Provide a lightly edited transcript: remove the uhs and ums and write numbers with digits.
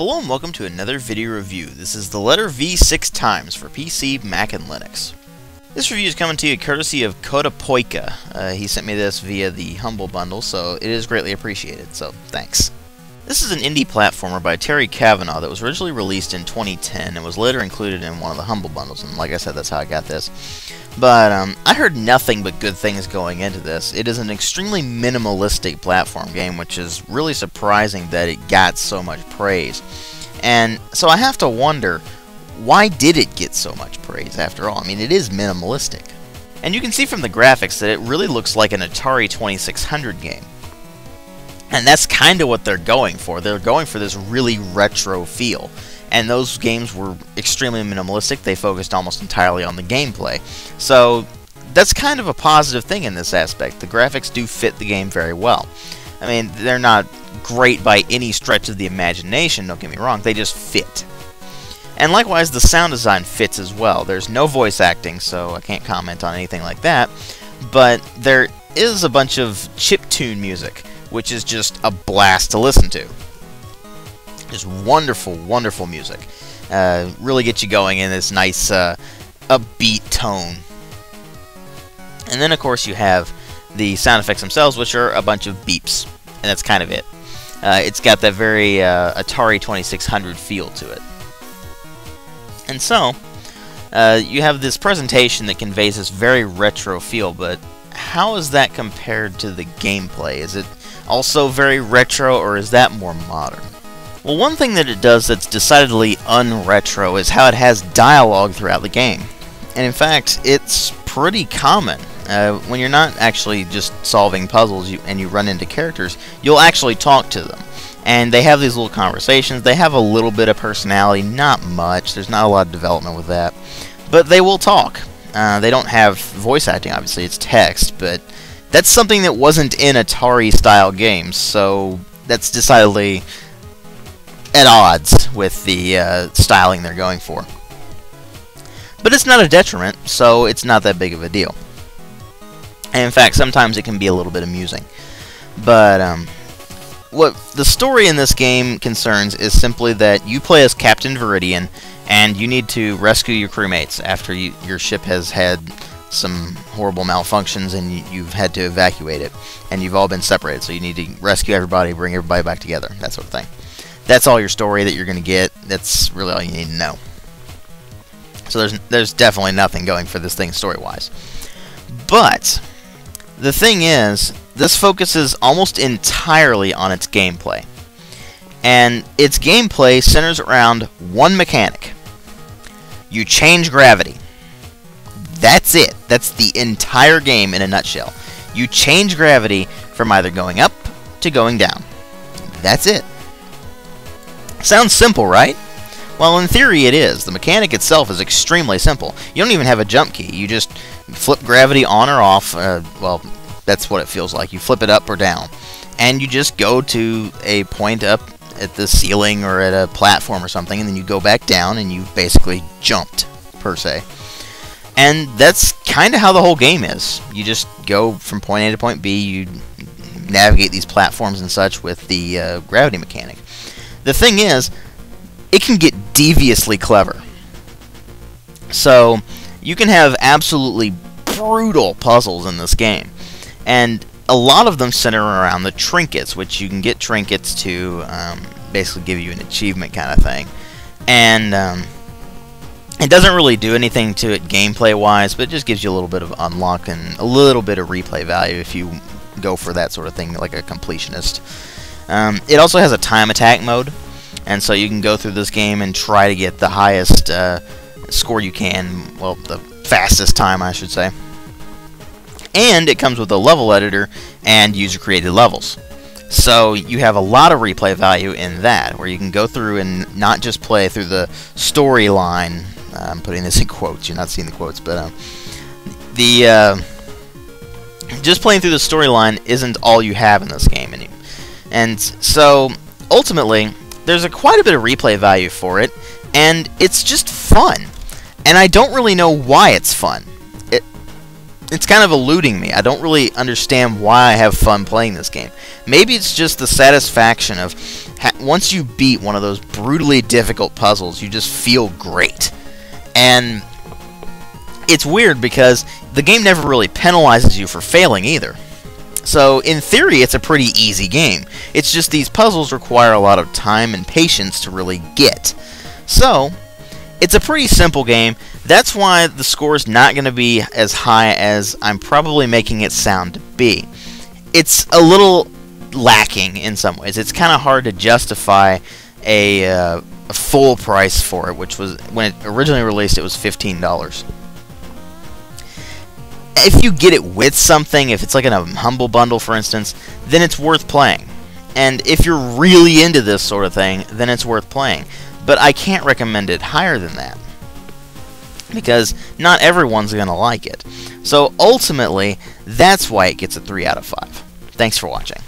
Hello and welcome to another video review. This is the letter V 6 times for PC, Mac, and Linux. This review is coming to you courtesy of Kodapoika. He sent me this via the Humble Bundle, so it is greatly appreciated, so thanks. This is an indie platformer by Terry Cavanaugh that was originally released in 2010 and was later included in one of the Humble Bundles, and like I said, that's how I got this. But I heard nothing but good things going into this. It is an extremely minimalistic platform game, which is really surprising that it got so much praise. And so I have to wonder, why did it get so much praise after all? I mean, it is minimalistic. And you can see from the graphics that it really looks like an Atari 2600 game. And that's kind of what they're going for. They're going for this really retro feel. And those games were extremely minimalistic. They focused almost entirely on the gameplay. So that's kind of a positive thing in this aspect. The graphics do fit the game very well. I mean, they're not great by any stretch of the imagination, don't get me wrong. They just fit. And likewise, the sound design fits as well. There's no voice acting, so I can't comment on anything like that. But there is a bunch of chiptune music, which is just a blast to listen to. Just wonderful, wonderful music. Really gets you going in this nice, upbeat tone. And then, of course, you have the sound effects themselves, which are a bunch of beeps. And that's kind of it. It's got that very Atari 2600 feel to it. And so, you have this presentation that conveys this very retro feel, but how is that compared to the gameplay? Is it also very retro, or is that more modern? Well, one thing that it does that's decidedly un-retro is how it has dialogue throughout the game. And in fact, it's pretty common. When you're not actually just solving puzzles and you run into characters, you'll actually talk to them. And they have these little conversations. They have a little bit of personality, not much. There's not a lot of development with that. But they will talk. They don't have voice acting, obviously. It's text, but that's something that wasn't in Atari-style games, so that's decidedly at odds with the styling they're going for. But it's not a detriment, so it's not that big of a deal. And in fact, sometimes it can be a little bit amusing. But what the story in this game concerns is simply that you play as Captain Viridian, and you need to rescue your crewmates after your ship has had some horrible malfunctions and you've had to evacuate it. And you've all been separated, so you need to rescue everybody, bring everybody back together, that sort of thing. That's all your story that you're going to get. That's really all you need to know. So there's definitely nothing going for this thing story-wise. But the thing is, this focuses almost entirely on its gameplay. And its gameplay centers around one mechanic. You change gravity. That's it. That's the entire game in a nutshell. You change gravity from either going up to going down. That's it. Sounds simple, right? Well, in theory it is. The mechanic itself is extremely simple. You don't even have a jump key. You just flip gravity on or off. Well, that's what it feels like. You flip it up or down. And you just go to a point up at the ceiling or at a platform or something, and then you go back down and you basically jumped, per se. And that's kind of how the whole game is. You just go from point A to point B. You navigate these platforms and such with the gravity mechanic. The thing is, it can get deviously clever. So, you can have absolutely brutal puzzles in this game. And a lot of them center around the trinkets, which you can get trinkets to basically give you an achievement kind of thing. And it doesn't really do anything to it gameplay-wise, but it just gives you a little bit of unlock and a little bit of replay value if you go for that sort of thing, like a completionist. It also has a time attack mode, and so you can go through this game and try to get the highest score you can, well, the fastest time, I should say. And it comes with a level editor and user-created levels. So you have a lot of replay value in that, where you can go through and not just play through the storyline. I'm putting this in quotes. You're not seeing the quotes, but just playing through the storyline isn't all you have in this game anymore. And so, ultimately, there's quite a bit of replay value for it, and it's just fun. And I don't really know why it's fun. It's kind of eluding me. I don't really understand why I have fun playing this game. Maybe it's just the satisfaction of once you beat one of those brutally difficult puzzles, you just feel great. And it's weird because the game never really penalizes you for failing either. So, in theory, it's a pretty easy game. It's just these puzzles require a lot of time and patience to really get. So, it's a pretty simple game. That's why the score is not going to be as high as I'm probably making it sound to be. It's a little lacking in some ways. It's kind of hard to justify a full price for it, which was, when it originally released, it was $15. If you get it with something, if it's like in a Humble Bundle, for instance, then it's worth playing. And if you're really into this sort of thing, then it's worth playing. But I can't recommend it higher than that, because not everyone's going to like it. So ultimately, that's why it gets a 3 out of 5. Thanks for watching.